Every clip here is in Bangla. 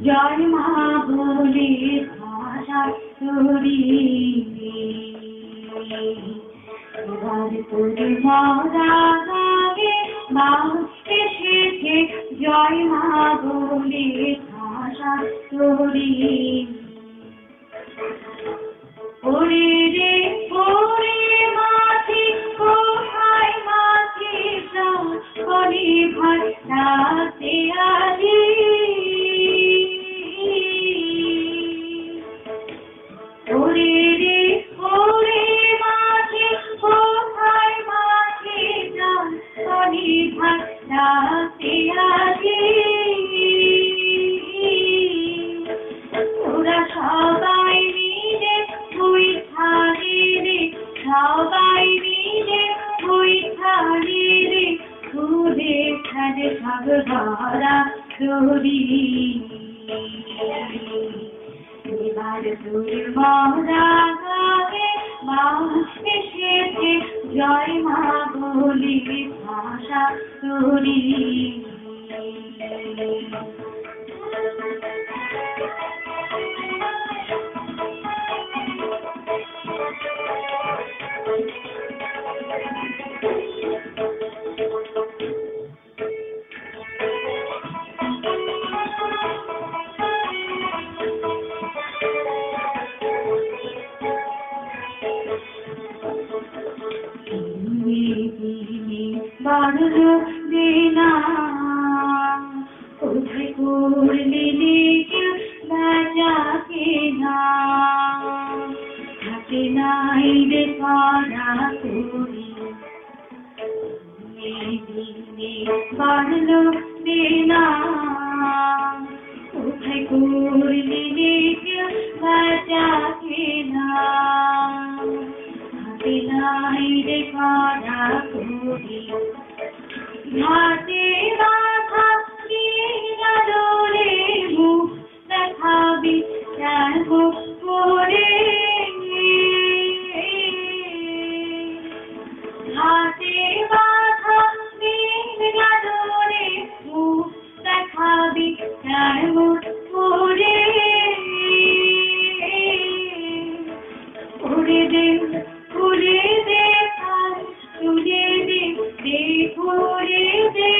জয় মা বলে ভাষা তোরি এবার তোর মরা গাগে বাউল এসেছে জয় মা বলে ভাষা তোরি ওরে রে ওরে মাঝি কোথায় মাঝি করি ভাই রাতে আলি ওরে রে ওরে মাঝি কোথায় মাঝি করি ভাই রাতে আলি ওরা সবাই মিলে সবাই মিলে ঘুরে খেলে সব ধরা ধরি এবার তোর মরা গায়ে বাউল এসেছে জয় মা বলে ভাষা তোরি বাড়লো দেনা কোথায় করলে কেউ বেচাকে না হাতে নাই রে পাড়া করি বাড়লো দেনা কোথায় করলে কেউ বেচাকে না হাতে নাই রে পাড়া করি হাতে রাখা রে মুখ দেখাবি দেখো করে হাতে বাধা রে মুখ দেখাবি দেখো করে করে দে করে দে তুলে দে করে দে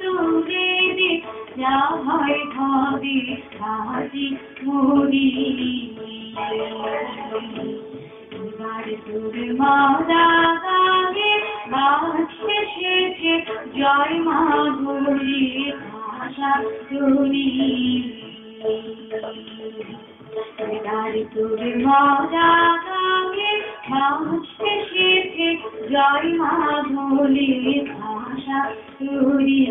তুলে দে যা হয় হবে হাজি মরি এবার তোর মরা গায়ে বাউল এসেছে জয় মা বলে ভাষা তোরি এবার তোর মরা গায়ে বাউল এসেছে জয় মা বলে ভাষা তোরি